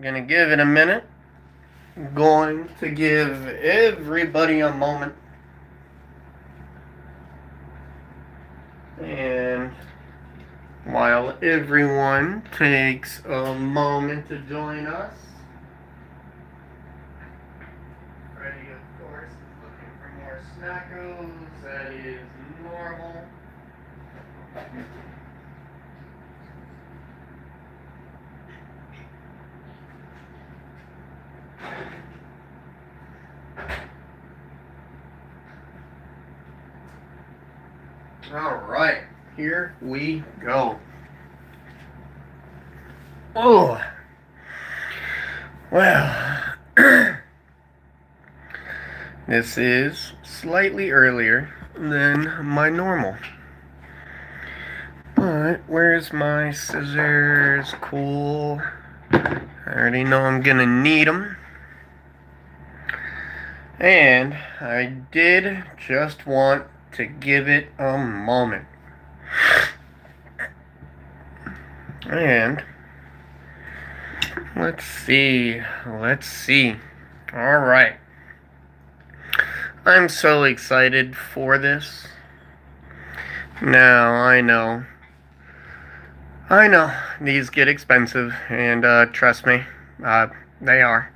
gonna give it a minute. Going to give everybody a moment. And while everyone takes a moment to join us, Freddie, of course, is looking for more snackos. That is normal. Alright, here we go. Oh, well, this is slightly earlier than my normal. But where's my scissors? Cool. I already know I'm gonna need them. And I did just want to give it a moment. And let's see. Alright. I'm so excited for this. Now, I know, these get expensive, and trust me, they are.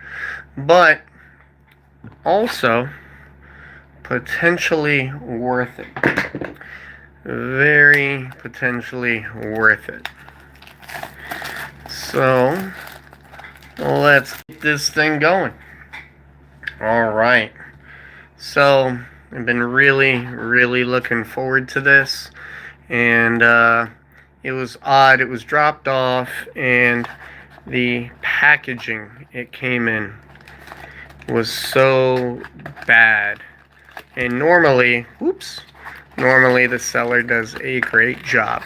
But also potentially worth it. Very potentially worth it. So let's get this thing going. Alright. So I've been really looking forward to this. And it was odd. It was dropped off, and the packaging it came in was so bad. And normally the seller does a great job.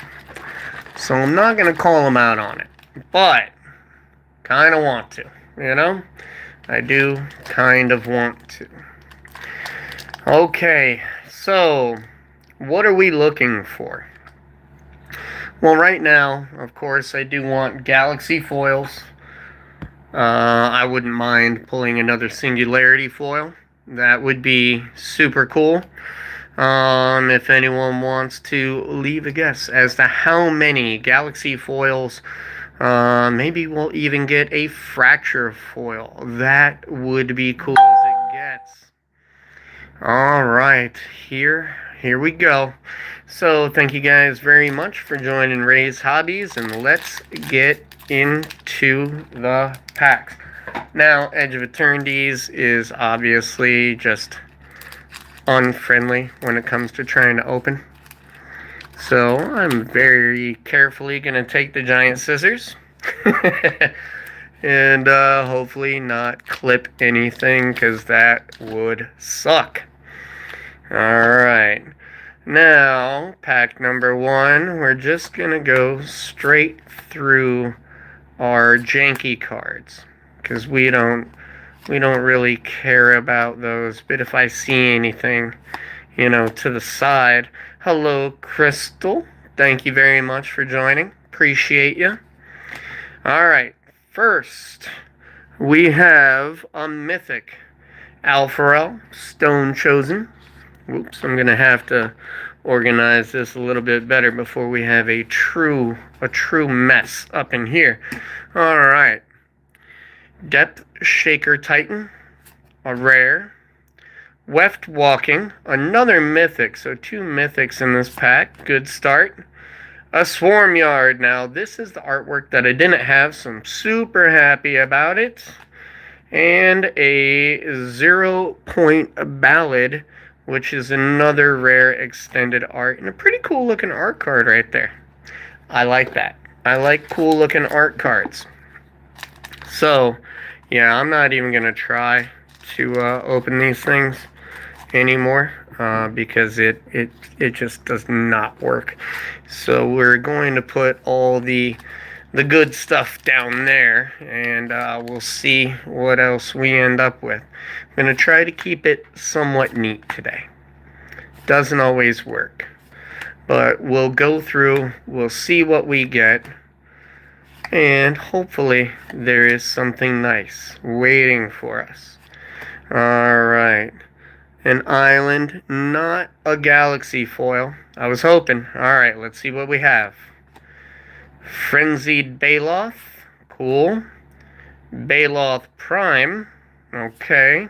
So I'm not going to call them out on it. But, kind of want to, you know? I do kind of want to. Okay, so what are we looking for? Well, right now, of course, I do want Galaxy Foils. I wouldn't mind pulling another Singularity Foil. That would be super cool. If anyone wants to leave a guess as to how many Galaxy Foils, maybe we'll even get a Fracture Foil. That would be cool as it gets. Alright, here we go. So, thank you guys very much for joining Ray's Hobbies, and let's get into the packs. Now, Edge of Eternities is obviously just unfriendly when it comes to trying to open. So, I'm very carefully going to take the giant scissors and hopefully not clip anything, because that would suck. Alright. Now, pack number 1, we're just going to go straight through our janky cards, because we don't really care about those. But if I see anything, to the side. Hello, Crystal. Thank you very much for joining. Appreciate you. Alright, first, we have a mythic Alpharel, Stone Chosen. Whoops, I'm going to have to organize this a little bit better before we have a true mess up in here. Alright. Depth Shaker Titan, a rare. Weft Walking, another mythic, so 2 mythics in this pack. Good start. A Swarm Yard. Now, this is the artwork that I didn't have, so I'm super happy about it. And a 0 Point Ballad, which is another rare extended art, and a pretty cool looking art card right there. I like that. I like cool looking art cards. So, yeah, I'm not even going to try to open these things anymore, because it just does not work. So we're going to put all the good stuff down there, and we'll see what else we end up with. I'm going to try to keep it somewhat neat today. Doesn't always work, but we'll go through, we'll see what we get, And hopefully there is something nice waiting for us. Alright. An island, not a galaxy foil. I was hoping. Alright, let's see what we have. Frenzied Baloth. Cool. Baloth Prime. Okay.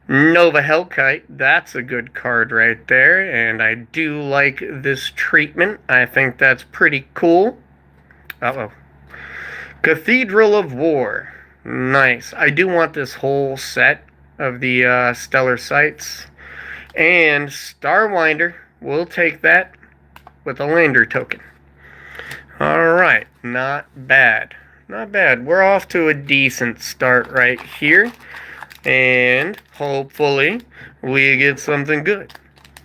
Nova Hellkite. That's a good card right there. And I do like this treatment. I think that's pretty cool. Uh-oh. Cathedral of War. Nice. I do want this whole set of the Stellar Sights. And Starwinder. We'll take that with a Lander token. Alright. Not bad. Not bad. We're off to a decent start right here. And hopefully we get something good.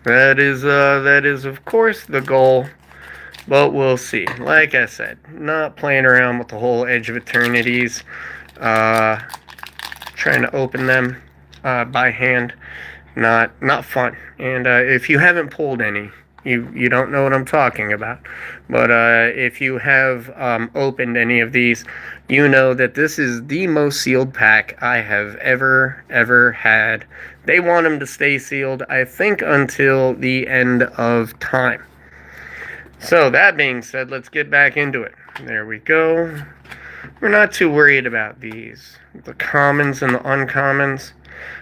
That is of course the goal. But we'll see. Like I said, not playing around with the whole Edge of Eternities. Trying to open them by hand. Not fun. And if you haven't pulled any, you don't know what I'm talking about. But if you have opened any of these, you know that this is the most sealed pack I have ever had. They want them to stay sealed, I think, until the end of time. So, that being said, let's get back into it. There we go. We're not too worried about these. The commons and the uncommons.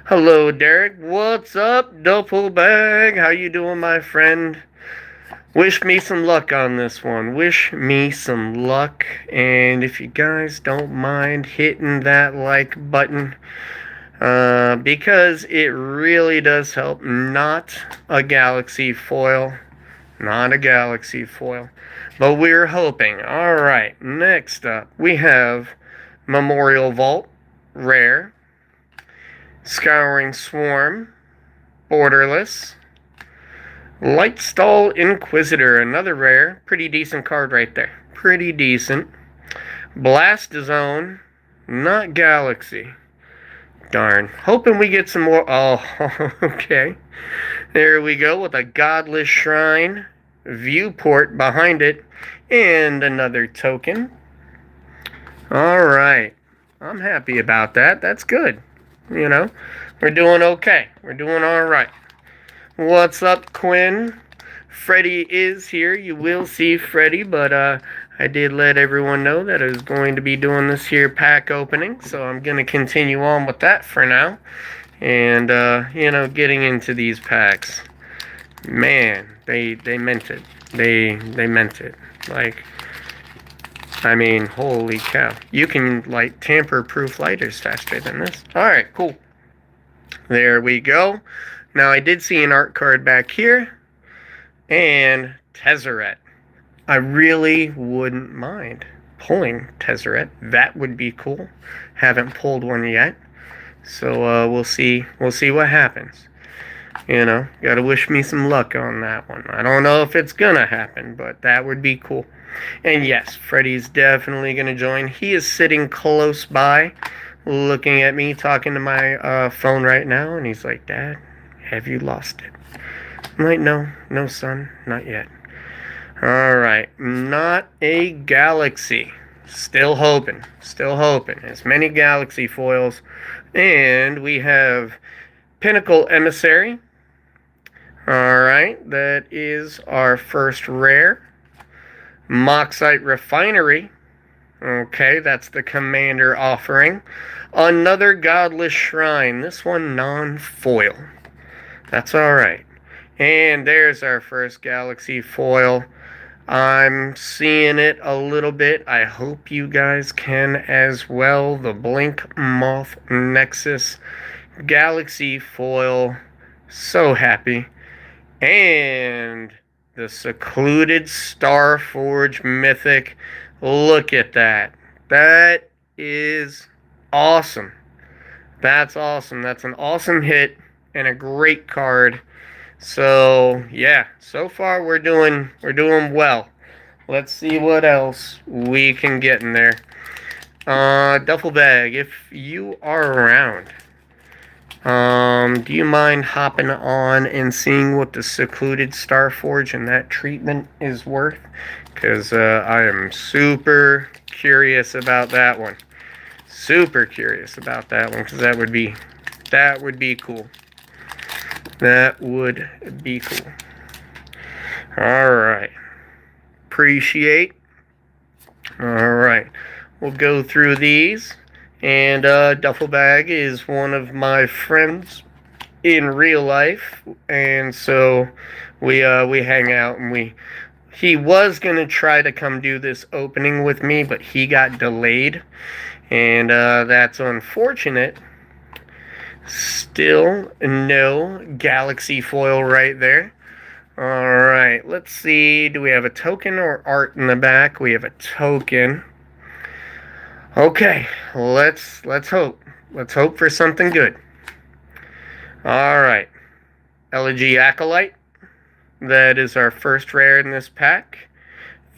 Hello, Derek. What's up, Doppelbag? How you doing, my friend? Wish me some luck on this one. Wish me some luck. And if you guys don't mind hitting that like button, because it really does help. Not a galaxy foil. Not a galaxy foil. But we're hoping. Alright, next up we have Memorial Vault, rare. Scouring Swarm, borderless. Lightstall Inquisitor, another rare. Pretty decent card right there. Pretty decent. Blast Zone, not galaxy. Darn. Hoping we get some more. Oh, okay. There we go with a Godless Shrine, Viewport behind it, and another token. Alright. I'm happy about that. That's good. You know, we're doing okay. We're doing alright. What's up, Quinn? Freddy is here. You will see Freddy, but I did let everyone know that I was going to be doing this here pack opening, so I'm going to continue on with that for now. And, you know, getting into these packs. Man, they meant it. They meant it. Like, I mean, holy cow. You can, like, tamper-proof lighters faster than this. Alright, cool. There we go. Now, I did see an art card back here. And Tezzeret. I really wouldn't mind pulling Tezzeret. That would be cool. Haven't pulled one yet. So, we'll see what happens. You know, gotta wish me some luck on that one. I don't know if it's gonna happen, but that would be cool. And yes, Freddy's definitely gonna join. He is sitting close by, looking at me, talking to my phone right now, and he's like, Dad, have you lost it? I'm like, no, son, not yet. Alright, not a galaxy. Still hoping. As many galaxy foils. And we have Pinnacle Emissary. Alright, that is our first rare. Moxite Refinery. Okay, that's the commander offering. Another Godless Shrine. This one non-foil. That's alright. And there's our first galaxy foil. I'm seeing it a little bit. I hope you guys can as well. The Blink Moth Nexus galaxy foil. So happy. And the Secluded Starforge Mythic. Look at that. That is awesome. That's awesome. That's an awesome hit and a great card. So, yeah, so far we're doing well. Let's see what else we can get in there. Duffel Bag, if you are around, do you mind hopping on and seeing what the Secluded Starforge and that treatment is worth? Because I am super curious about that one. Super curious about that one, because that would be cool. That would be cool. Alright. Appreciate. Alright. We'll go through these. And Duffel Bag is one of my friends in real life, and so we hang out, and he was gonna try to come do this opening with me, but he got delayed, and that's unfortunate. Still no Galaxy Foil right there. Alright, let's see, do we have a token or art in the back? We have a token. Okay, let's hope. Let's hope for something good. Alright. Elegy Acolyte. That is our first rare in this pack.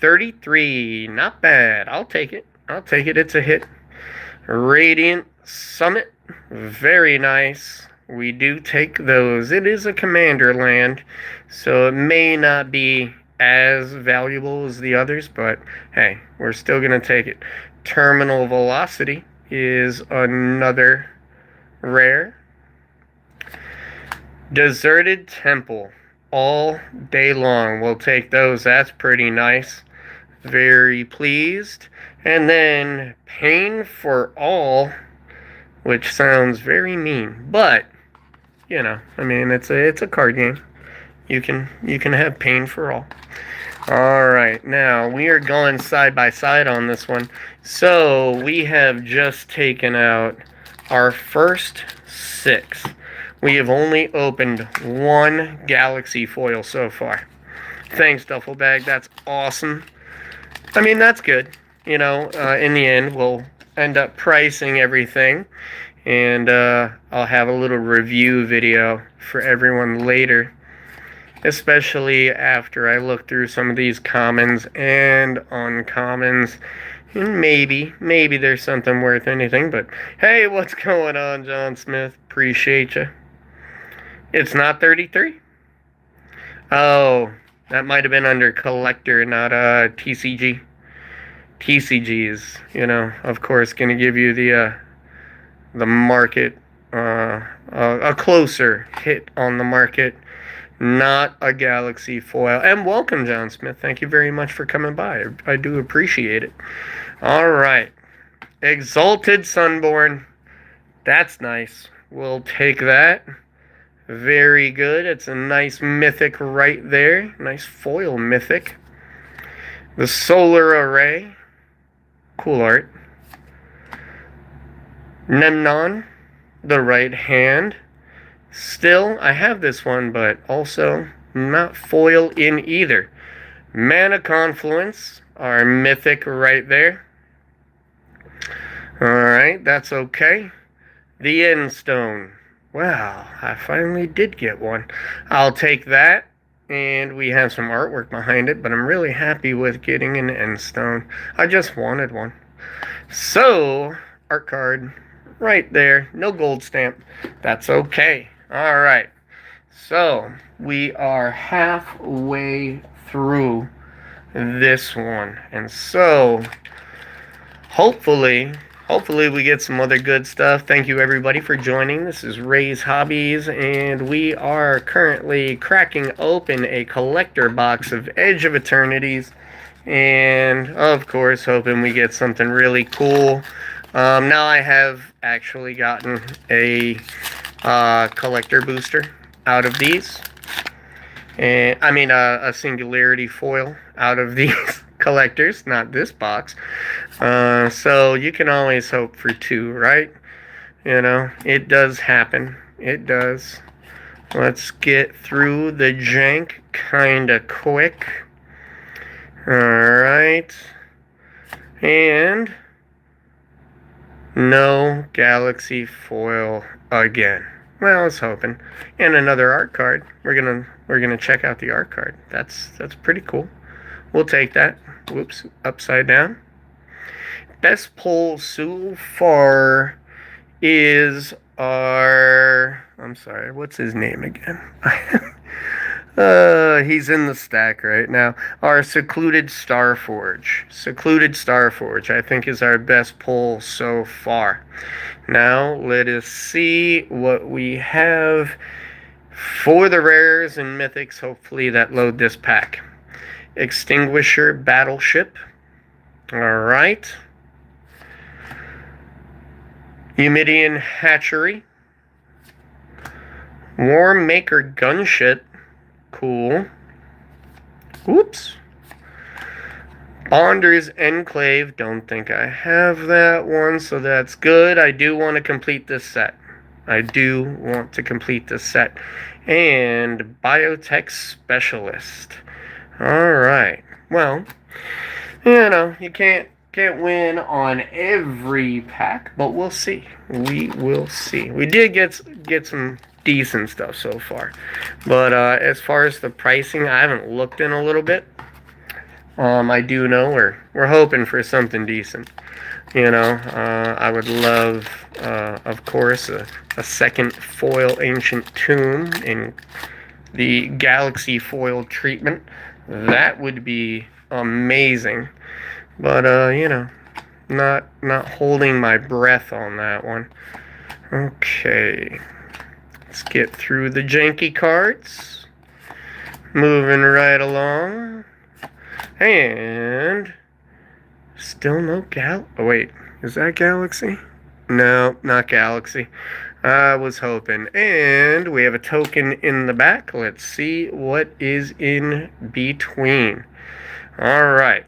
33. Not bad. I'll take it. I'll take it. It's a hit. Radiant Summit. Very nice. We do take those. It is a commander land, so it may not be as valuable as the others, but hey, we're still going to take it. Terminal Velocity is another rare. Deserted Temple. All day long. We'll take those. That's pretty nice. Very pleased. And then Pain for All, which sounds very mean, but you know, I mean, it's a card game. You can have Pain for All. Alright, now we are going side by side on this one. So we have just taken out our first 6. We have only opened 1 Galaxy Foil so far. Thanks, Duffel Bag. That's awesome. I mean, that's good. You know, in the end, we'll end up pricing everything. And I'll have a little review video for everyone later. Especially after I look through some of these commons and uncommons. And maybe there's something worth anything. But hey, what's going on, John Smith? Appreciate you. It's not 33? Oh, that might have been under collector, not TCG. TCG is, you know, of course, going to give you the market, a closer hit on the market, not a Galaxy Foil. And welcome, John Smith. Thank you very much for coming by. I do appreciate it. All right. Exalted Sunborn. That's nice. We'll take that. Very good. It's a nice mythic right there. Nice foil mythic. The Solar Array. Cool art. Nemnon. The Right Hand. Still, I have this one, but also not foil in either. Mana Confluence. Our mythic right there. Alright, that's okay. The End Stone. Wow, I finally did get one. I'll take that, and we have some artwork behind it, but I'm really happy with getting an End Stone. I just wanted one. So, art card right there. No gold stamp. That's okay. Alright, so we are halfway through this one, and so hopefully we get some other good stuff. Thank you everybody for joining. This is Ray's Hobbies, and we are currently cracking open a collector box of Edge of Eternities, and of course hoping we get something really cool. Now I have actually gotten a collector booster out of these, and I mean a Singularity Foil out of these collectors, not this box. So you can always hope for 2, right? You know, it does happen. It does. Let's get through the jank kinda quick. Alright. And no Galaxy Foil again. Well, I was hoping. And another art card. We're gonna check out the art card. That's pretty cool. We'll take that. Whoops, upside down. Best pull so far is our... I'm sorry, what's his name again? He's in the stack right now. Our Secluded Starforge. Secluded Starforge, I think, is our best pull so far. Now, let us see what we have for the rares and mythics, hopefully, that load this pack. Extinguisher Battleship. Alright. Humidian Hatchery. War Maker Gunship. Cool. Oops. Bonder's Enclave. Don't think I have that one, so that's good. I do want to complete this set. And Biotech Specialist. Alright. Well, you can't win on every pack, but we'll see. We will see. We did get some decent stuff so far, but as far as the pricing, I haven't looked in a little bit. I do know we're hoping for something decent. I would love, of course, a second foil Ancient Tomb in the Galaxy Foil treatment. That would be amazing. But not holding my breath on that one. Okay. Let's get through the janky cards. Moving right along. And still no oh wait, is that Galaxy? No, not Galaxy. I was hoping. And we have a token in the back. Let's see what is in between. Alright.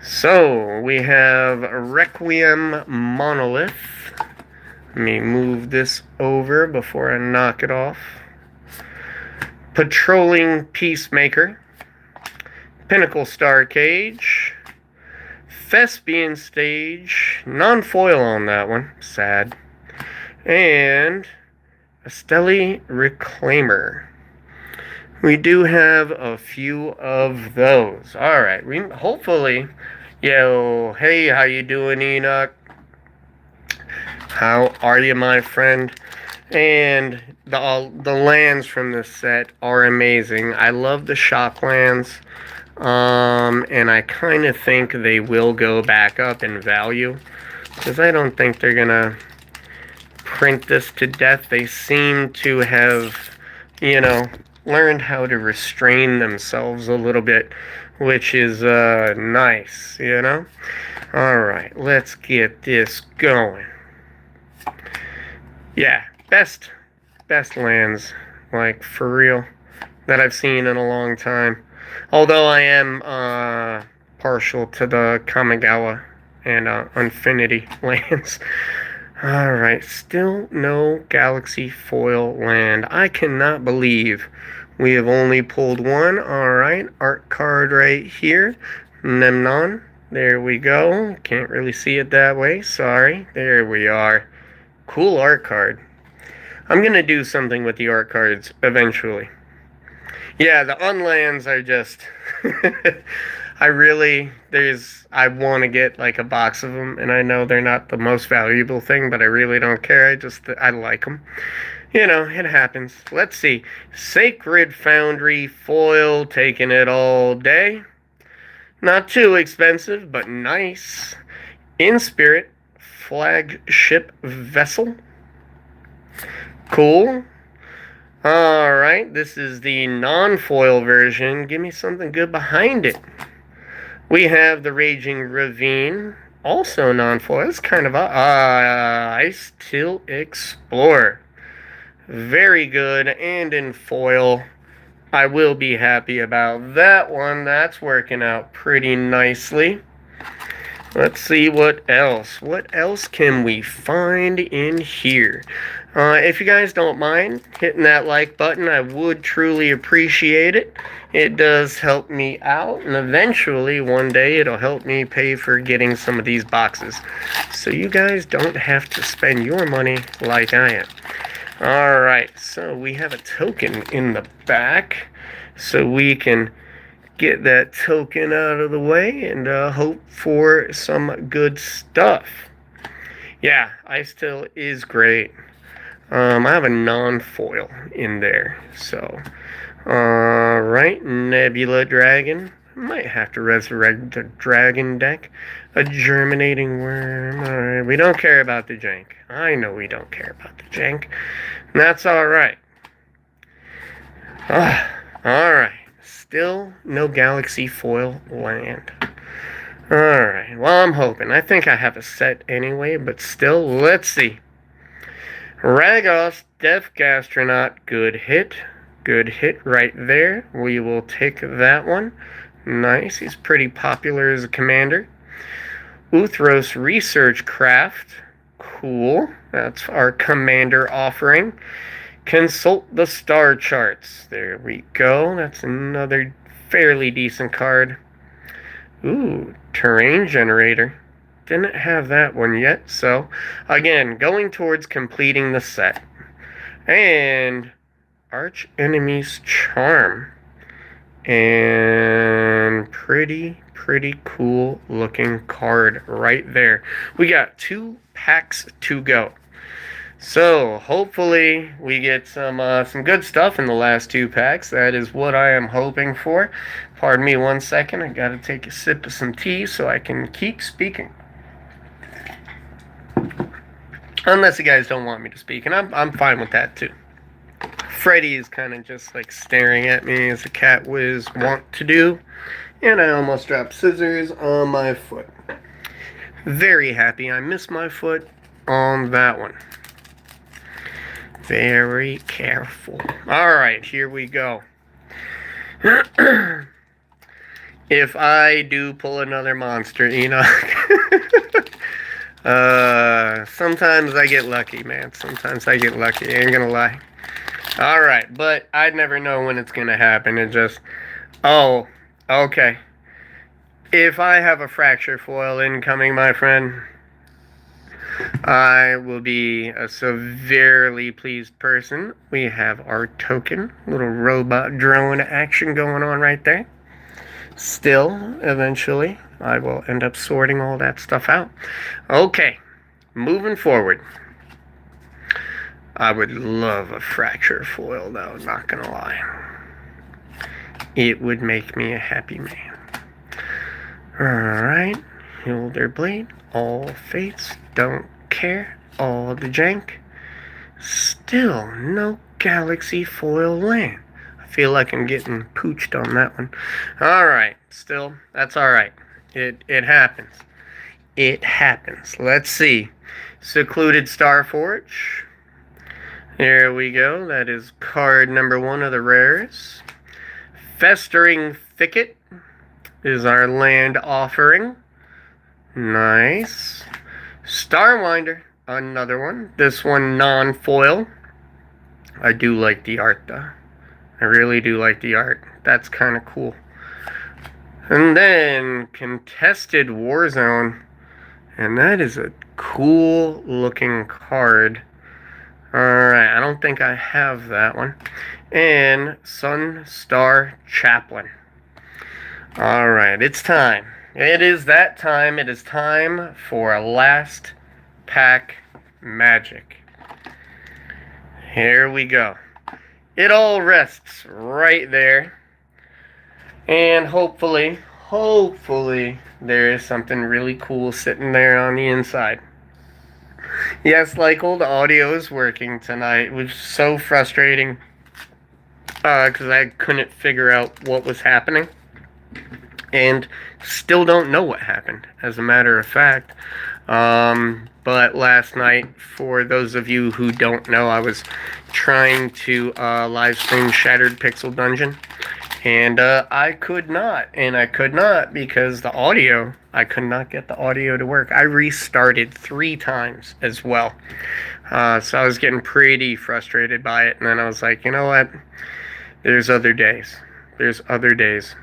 So, we have Requiem Monolith. Let me move this over before I knock it off. Patrolling Peacemaker. Pinnacle Star Cage. Thespian Stage. Non-foil on that one. Sad. And Esteli Reclaimer. We do have a few of those. Alright, hopefully... Yo, hey, how you doing, Enoch? How are you, my friend? And the lands from this set are amazing. I love the shock lands. And I kind of think they will go back up in value. Because I don't think they're going to print this to death. They seem to have, learned how to restrain themselves a little bit, which is nice, Alright, let's get this going. Yeah, best lands, like, for real, that I've seen in a long time. Although I am partial to the Kamigawa and Infinity lands. Alright, still no Galaxy Foil land. I cannot believe we have only pulled one. Alright, art card right here. Nemnon. There we go. Can't really see it that way. Sorry. There we are. Cool art card. I'm going to do something with the art cards eventually. Yeah, the unlands are just... I want to get like a box of them, and I know they're not the most valuable thing, but I really don't care. I like them. It happens. Let's see. Sacred Foundry Foil, taking it all day. Not too expensive, but nice. In Spirit Flagship Vessel. Cool. Alright, this is the non-foil version. Give me something good behind it. We have the Raging Ravine, also non-foil. It's kind of a Ice Tilt Explorer. Very good, and in foil. I will be happy about that one. That's working out pretty nicely. Let's see what else. What else can we find in here? If you guys don't mind hitting that like button, I would truly appreciate it. It does help me out, and eventually, one day, it'll help me pay for getting some of these boxes. So you guys don't have to spend your money like I am. Alright, so we have a token in the back, so we can get that token out of the way and hope for some good stuff. Yeah, Ice Tilt is great. I have a non-foil in there, so Alright, Nebula Dragon. Might have to resurrect the dragon deck. A germinating worm. Alright, we don't care about the jank. I know we don't care about the jank. And that's alright. Alright. Still no Galaxy Foil land. Alright, well, I'm hoping. I think I have a set anyway, but still, let's see. Ragos, Death Gastronaut, good hit. Good hit right there. We will take that one. Nice, he's pretty popular as a commander. Uthros Research Craft, cool. That's our commander offering. Consult the star charts. There we go. That's another fairly decent card. Ooh, Terrain Generator. Didn't have that one yet, so again, going towards completing the set. And Arch Enemy's Charm. And pretty cool looking card right there. We got 2 packs to go. So hopefully we get some good stuff in the last 2 packs. That is what I am hoping for. Pardon me 1 second. I gotta take a sip of some tea so I can keep speaking. Unless you guys don't want me to speak, and I'm fine with that too. Freddy is kind of just like staring at me as a cat whiz want to do. And I almost dropped scissors on my foot. Very happy I missed my foot on that one. Very careful. Alright, here we go. If I do pull another monster, Enoch. Sometimes I get lucky, man. Sometimes I get lucky. I ain't gonna lie. Alright, but I never know when it's gonna happen. It just... Oh, okay. If I have a fracture foil incoming, my friend, I will be a severely pleased person. We have our token. Little robot drone action going on right there. Still, eventually, I will end up sorting all that stuff out. Okay, moving forward. I would love a fracture foil, though, not gonna lie. It would make me a happy man. Alright, Hilder Blade, all fates, don't care, all the jank. Still no Galaxy Foil land. I feel like I'm getting pooched on that one. Alright, still, that's alright. It happens. It happens. Let's see. Secluded Starforge. There we go. That is card number 1 of the rares. Festering Thicket is our land offering. Nice. Starwinder, another one. This one non-foil. I do like the art, though. I really do like the art. That's kind of cool. And then Contested Warzone. And that is a cool looking card. Alright, I don't think I have that one. And Sun Star Chaplain. Alright, it's time. It is that time. It is time for a last pack magic. Here we go. It all rests right there. And hopefully, there is something really cool sitting there on the inside. Yes, like old audio is working tonight. It was so frustrating because I couldn't figure out what was happening. And still don't know what happened, as a matter of fact. But last night, for those of you who don't know, I was trying to live stream Shattered Pixel Dungeon. And I could not. And I could not because the audio, I could not get the audio to work. I restarted 3 times as well. So I was getting pretty frustrated by it. And then I was like, you know what? There's other days. There's other days.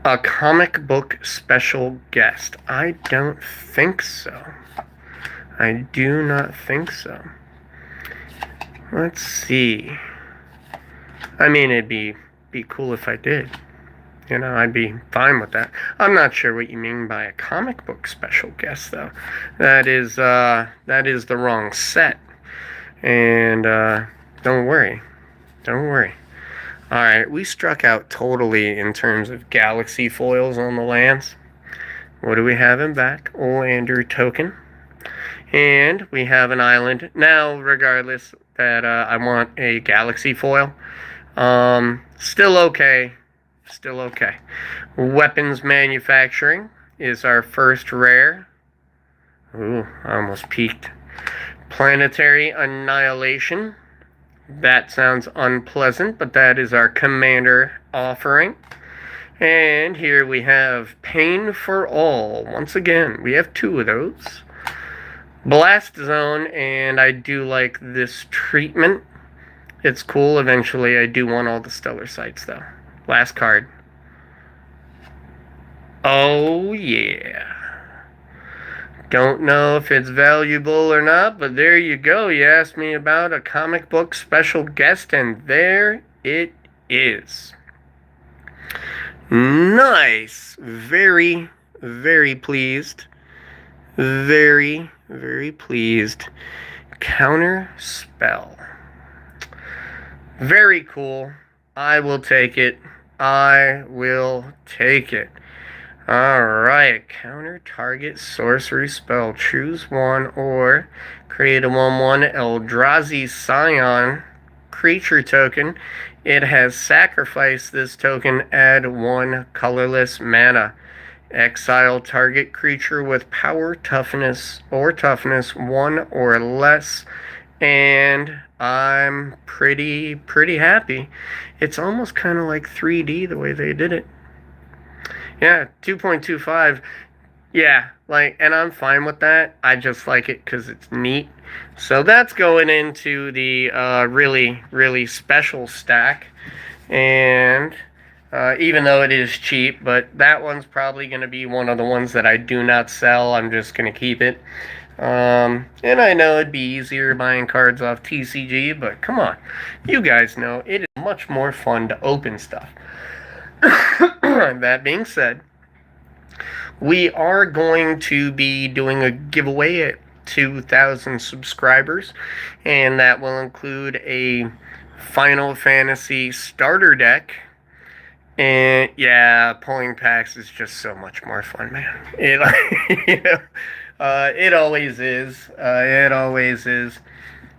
A comic book special guest. I don't think so. I do not think so. Let's see. I mean, it'd be cool if I did. You know, I'd be fine with that. I'm not sure what you mean by a comic book special guest, though. That is the wrong set. And don't worry. Don't worry. Alright, we struck out totally in terms of galaxy foils on the lands. What do we have in back? Olander token. And we have an island. Now, regardless that I want a galaxy foil, still okay. Still okay. Weapons manufacturing is our first rare. Ooh, I almost peeked. Planetary annihilation. That sounds unpleasant, but that is our commander offering. And here we have Pain for All. Once again, we have 2 of those. Blast Zone, and I do like this treatment. It's cool. Eventually, I do want all the stellar sites, though. Last card. Oh, yeah. Don't know if it's valuable or not, but there you go. You asked me about a comic book special guest, and there it is. Nice. Very, very pleased. Very, very pleased. Counter spell. Very cool. I will take it. I will take it. Alright. Counter target sorcery spell. Choose one or create a 1/1 Eldrazi Scion creature token. It has sacrificed this token. Add 1 colorless mana. Exile target creature with power, toughness 1 or less. And I'm pretty happy. It's almost kind of like 3D the way they did it. Yeah, 2.25. Yeah, and I'm fine with that. I just like it because it's neat. So that's going into the really special stack. And even though it is cheap, but that one's probably going to be one of the ones that I do not sell. I'm just going to keep it. And I know it'd be easier buying cards off TCG, but come on. You guys know it is much more fun to open stuff. That being said, we are going to be doing a giveaway at 2,000 subscribers, and that will include a Final Fantasy starter deck. And yeah, pulling packs is just so much more fun, man. It, it always is. It always is.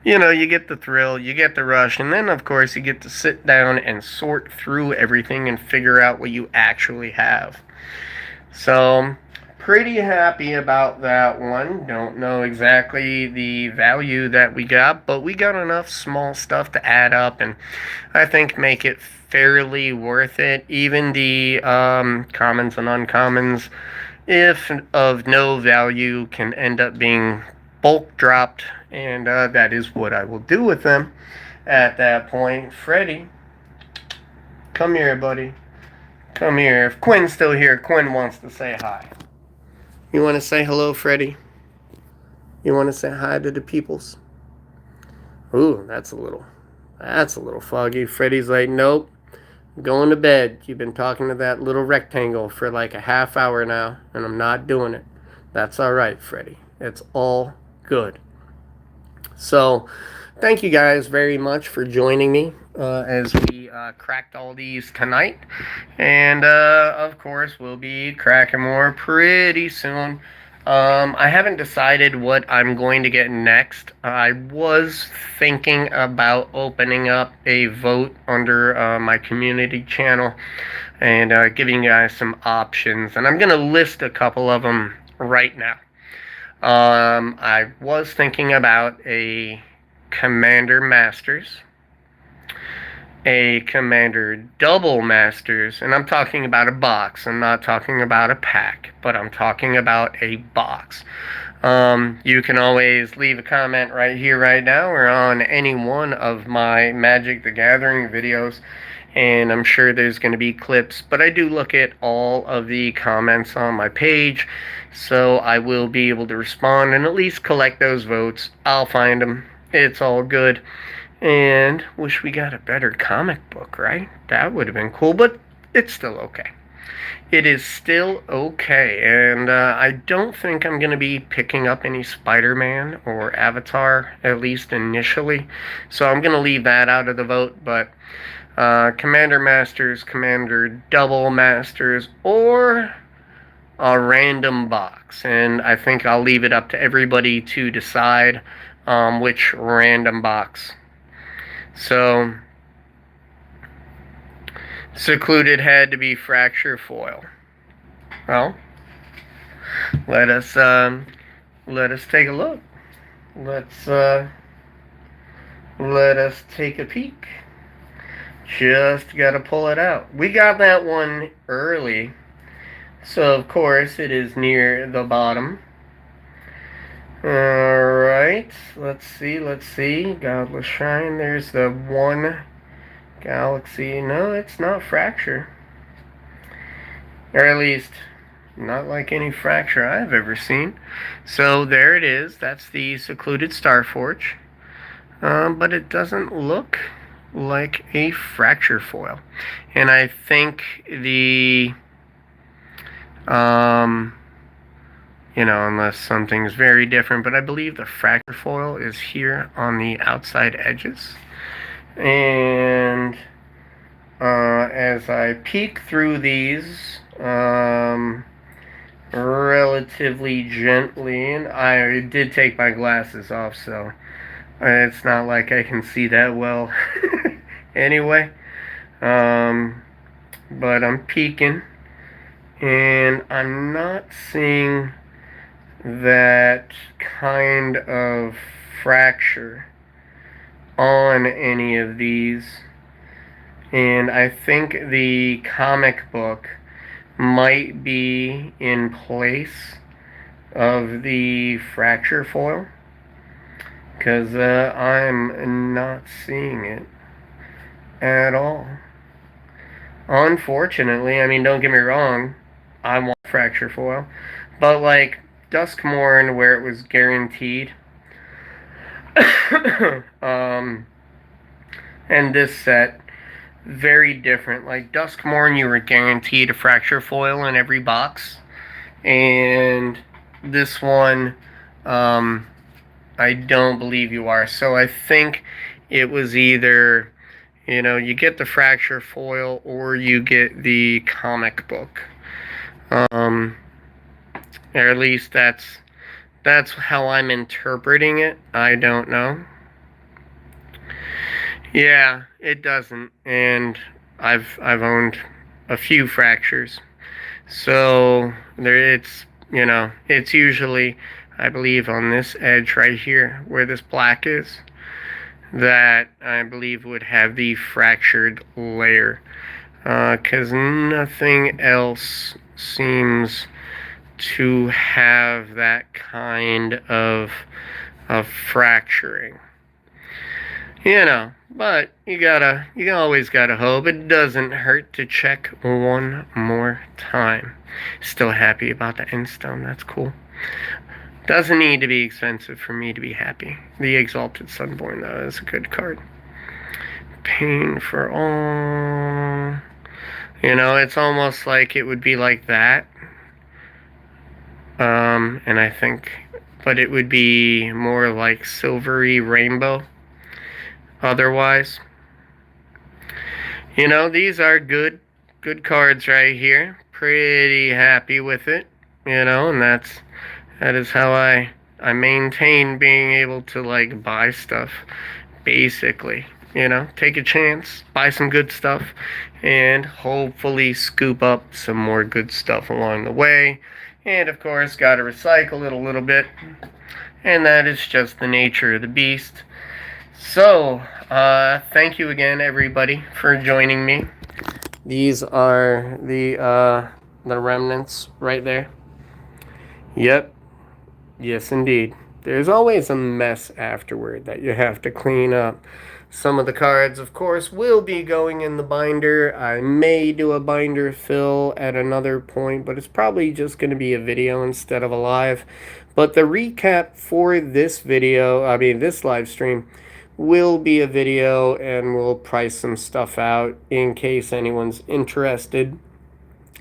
You get the thrill, you get the rush, and then, of course, you get to sit down and sort through everything and figure out what you actually have. So, pretty happy about that one. Don't know exactly the value that we got, but we got enough small stuff to add up, and I think make it fairly worth it. Even the commons and uncommons, if of no value, can end up being bulk dropped, and that is what I will do with them at that point. Freddy, come here, buddy. Come here. If Quinn's still here, Quinn wants to say hi. You want to say hello, Freddy? You want to say hi to the peoples? Ooh, that's a little foggy. Freddy's like, nope, I'm going to bed. You've been talking to that little rectangle for like a half hour now, and I'm not doing it. That's all right, Freddy. It's all good. So, thank you guys very much for joining me as we cracked all these tonight. And, of course, we'll be cracking more pretty soon. I haven't decided what I'm going to get next. I was thinking about opening up a vote under my community channel and giving you guys some options. And I'm going to list a couple of them right now. I was thinking about a Commander Masters, a Commander Double Masters, and I'm talking about a box. I'm not talking about a pack, but I'm talking about a box. You can always leave a comment right here, right now, or on any one of my Magic the Gathering videos, and I'm sure there's going to be clips, but I do look at all of the comments on my page, so I will be able to respond and at least collect those votes. I'll find them. It's all good. And wish we got a better comic book, right? That would have been cool, but it's still okay. it is still okay. And I don't think I'm going to be picking up any Spider-Man or Avatar, at least initially. So I'm going to leave that out of the vote. But Commander Masters, Commander Double Masters, or a random box. And I think I'll leave it up to everybody to decide which random box. So, Secluded had to be Fracture Foil. Well, let us take a look. Let us take a peek. Just gotta pull it out. We got that one early, so of course it is near the bottom. Alright, let's see. Godless Shrine, there's the one galaxy. No, it's not Fracture. Or at least, not like any Fracture I've ever seen. So there it is. That's the Secluded Starforge. But it doesn't look like a Fracture foil. And I think the, unless something's very different, but I believe the Fracture foil is here on the outside edges. And as I peek through these relatively gently, and I did take my glasses off, so it's not like I can see that well anyway. But I'm peeking, and I'm not seeing that kind of fracture on any of these. And I think the comic book might be in place of the fracture foil, because I'm not seeing it at all. Unfortunately, I mean, don't get me wrong, I want fracture foil, but like Duskmorn, where it was guaranteed, and this set, very different. Like Duskmorn, you were guaranteed a fracture foil in every box, and this one, I don't believe you are. So I think it was either, you get the fracture foil or you get the comic book. Or at least that's how I'm interpreting it. I don't know. Yeah, it doesn't, and I've owned a few fractures, so it's usually, I believe, on this edge right here where this black is, that I believe would have the fractured layer, because nothing else seems to have that kind of fracturing. But you always gotta hope. It doesn't hurt to check one more time. Still happy about the Endstone, that's cool. Doesn't need to be expensive for me to be happy. The Exalted Sunborn, though, is a good card. Pain for all. It's almost like it would be like that. And I think, but it would be more like silvery rainbow. Otherwise, these are good cards right here. Pretty happy with it, and that is how I maintain being able to like buy stuff, basically. Take a chance, buy some good stuff, and hopefully scoop up some more good stuff along the way. And of course, gotta recycle it a little bit, and that is just the nature of the beast. So, thank you again, everybody, for joining me. These are the remnants right there. Yep. Yes, indeed. There's always a mess afterward that you have to clean up. Some of the cards, of course, will be going in the binder. I may do a binder fill at another point, but it's probably just going to be a video instead of a live. But the recap for this video, this live stream, will be a video, and we'll price some stuff out in case anyone's interested.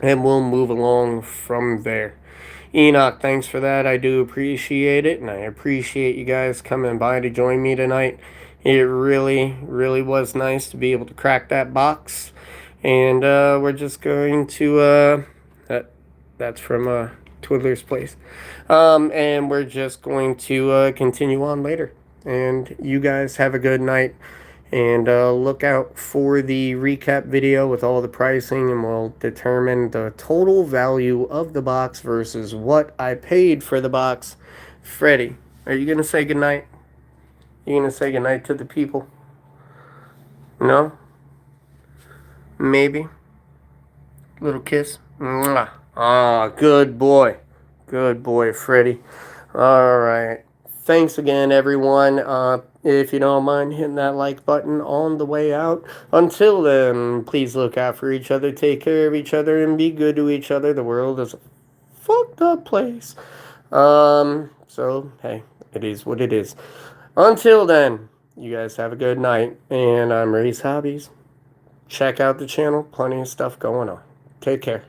and we'll move along from there. Enoch, thanks for that. I do appreciate it, and I appreciate you guys coming by to join me tonight. It really, really was nice to be able to crack that box. And we're just going to that's from Twiddler's Place. And we're just going to continue on later. And you guys have a good night. And look out for the recap video with all the pricing, and we'll determine the total value of the box versus what I paid for the box. Freddy, are you going to say goodnight? You going to say goodnight to the people? No? Maybe? Little kiss? Mwah. Ah, good boy. Good boy, Freddy. All right. Thanks again, everyone. If you don't mind hitting that like button on the way out. Until then, please look out for each other, take care of each other, and be good to each other. The world is a fucked up place. So, hey, it is what it is. Until then, you guys have a good night. And I'm Ray's Hobbies. Check out the channel. Plenty of stuff going on. Take care.